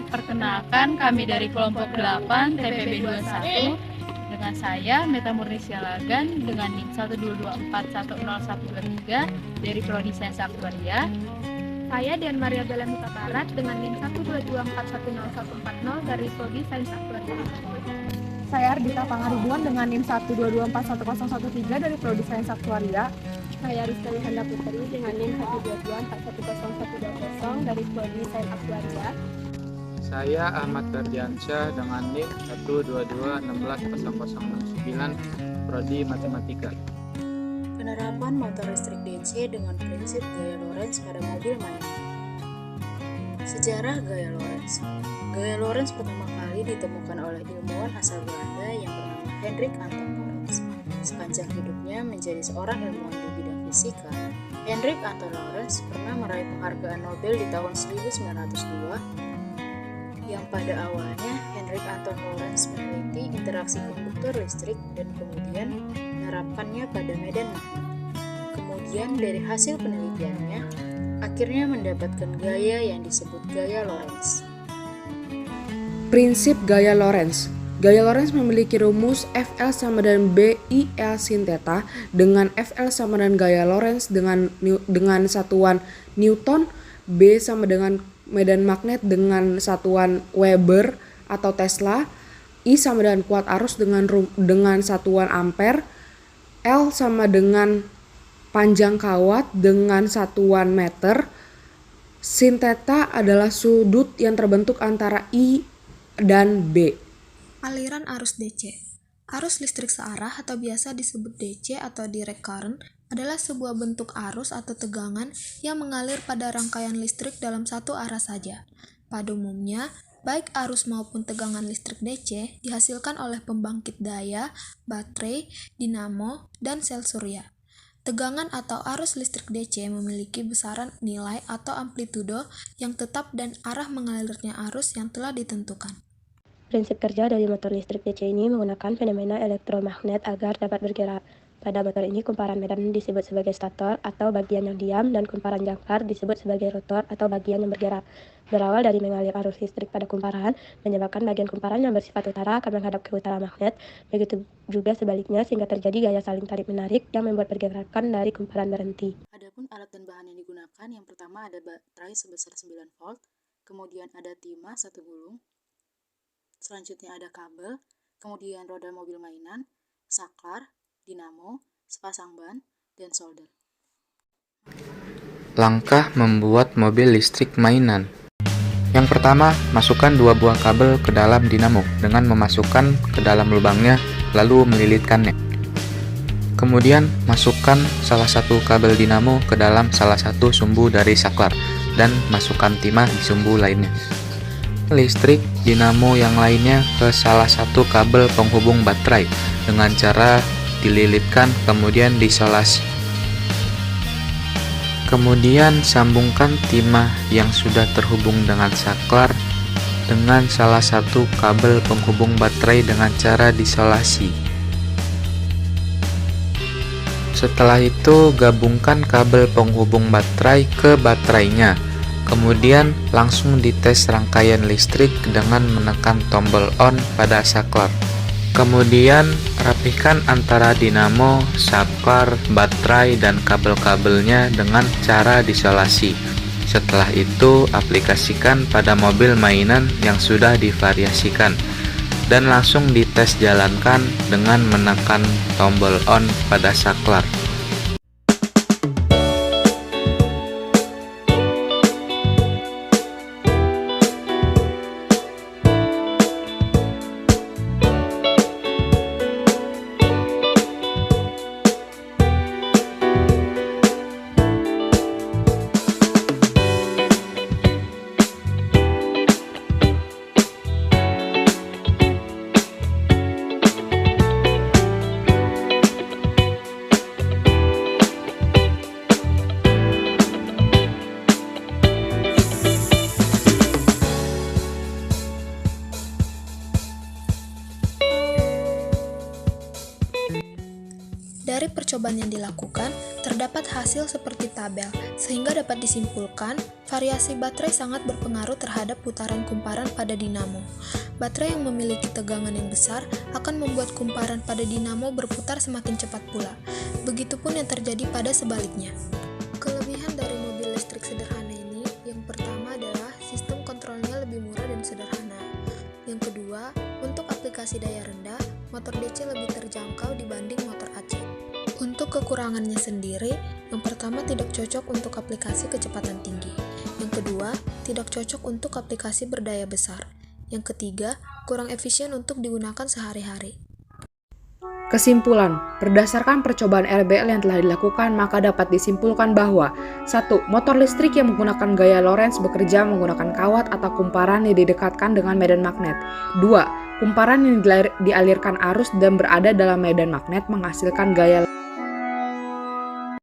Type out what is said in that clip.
Perkenalkan, kami dari kelompok 8 TPB 21 dengan saya Meta Murni Sialagan dengan NIM 122410123 dari Prodi Sains Aktuaria. Saya Dian Maria Bella Mita Barat dengan NIM 122410140 dari Prodi Sains Aktuaria. Saya Ardita Pangaribuan dengan NIM 122410113 dari Prodi Sains Aktuaria. Saya Rizka Yohana Putri dengan NIM 122410120 dari Prodi Sains Aktuaria. Saya Ahmad Ferdiansyah dengan NIM 122161009 Prodi Matematika. Penerapan motor listrik DC dengan prinsip gaya Lorentz pada mobil mainan. Sejarah gaya Lorentz. Gaya Lorentz pertama kali ditemukan oleh ilmuwan asal Belanda yang bernama Hendrik Anton Lorentz. Sepanjang hidupnya menjadi seorang ilmuwan di bidang fisika, Hendrik Anton Lorentz pernah meraih penghargaan Nobel di tahun 1902 yang pada awalnya Hendrik Anton Lorentz meneliti interaksi konduktor listrik dan kemudian menerapkannya pada medan magnet. Kemudian dari hasil penelitiannya, akhirnya mendapatkan gaya yang disebut gaya Lorentz. Prinsip gaya Lorentz. Gaya Lorentz memiliki rumus Fl sama dengan BIL sin theta, dengan Fl sama dengan gaya Lorentz dengan satuan Newton, B sama dengan medan magnet dengan satuan Weber atau Tesla, I sama dengan kuat arus dengan satuan ampere, L sama dengan panjang kawat dengan satuan meter. Sin theta adalah sudut yang terbentuk antara I dan B. Aliran arus DC. Arus listrik searah atau biasa disebut DC atau direct current adalah sebuah bentuk arus atau tegangan yang mengalir pada rangkaian listrik dalam satu arah saja. Pada umumnya, baik arus maupun tegangan listrik DC dihasilkan oleh pembangkit daya, baterai, dinamo, dan sel surya. Tegangan atau arus listrik DC memiliki besaran nilai atau amplitudo yang tetap dan arah mengalirnya arus yang telah ditentukan. Prinsip kerja dari motor listrik DC ini menggunakan fenomena elektromagnet agar dapat bergerak. Pada motor ini, kumparan medan disebut sebagai stator atau bagian yang diam, dan kumparan jangkar disebut sebagai rotor atau bagian yang bergerak. Berawal dari mengalir arus listrik pada kumparan, menyebabkan bagian kumparan yang bersifat utara akan menghadap ke utara magnet, begitu juga sebaliknya sehingga terjadi gaya saling tarik-menarik yang membuat pergerakan dari kumparan berhenti. Adapun alat dan bahan yang digunakan, yang pertama ada baterai sebesar 9 volt, kemudian ada timah 1 gulung, selanjutnya ada kabel, kemudian roda mobil mainan, saklar, dinamo, sepasang ban, dan solder. Langkah membuat mobil listrik mainan. Yang pertama, masukkan 2 buah kabel ke dalam dinamo dengan memasukkan ke dalam lubangnya lalu melilitkannya. Kemudian, masukkan salah satu kabel dinamo ke dalam salah satu sumbu dari saklar dan masukkan timah di sumbu lainnya. Listrik dinamo yang lainnya ke salah satu kabel penghubung baterai dengan cara dililitkan kemudian disolasi. Kemudian sambungkan timah yang sudah terhubung dengan saklar dengan salah satu kabel penghubung baterai dengan cara disolasi. Setelah itu gabungkan kabel penghubung baterai ke baterainya. Kemudian langsung dites rangkaian listrik dengan menekan tombol on pada saklar. Kemudian rapihkan antara dinamo, saklar, baterai, dan kabel-kabelnya dengan cara disolasi. Setelah itu aplikasikan pada mobil mainan yang sudah divariasikan dan langsung dites jalankan dengan menekan tombol on pada saklar. Dari percobaan yang dilakukan, terdapat hasil seperti tabel, sehingga dapat disimpulkan variasi baterai sangat berpengaruh terhadap putaran kumparan pada dinamo. Baterai yang memiliki tegangan yang besar akan membuat kumparan pada dinamo berputar semakin cepat pula. Begitupun yang terjadi pada sebaliknya. Kelebihan dari mobil listrik sederhana ini, yang pertama adalah sistem kontrolnya lebih murah dan sederhana. Yang kedua, untuk aplikasi daya rendah, motor DC lebih terjangkau dibanding motor AC. Untuk kekurangannya sendiri, yang pertama tidak cocok untuk aplikasi kecepatan tinggi. Yang kedua, tidak cocok untuk aplikasi berdaya besar. Yang ketiga, kurang efisien untuk digunakan sehari-hari. Kesimpulan, berdasarkan percobaan RBL yang telah dilakukan, maka dapat disimpulkan bahwa 1. Motor listrik yang menggunakan gaya Lorentz bekerja menggunakan kawat atau kumparan yang didekatkan dengan medan magnet. 2. Kumparan yang dialirkan arus dan berada dalam medan magnet menghasilkan gaya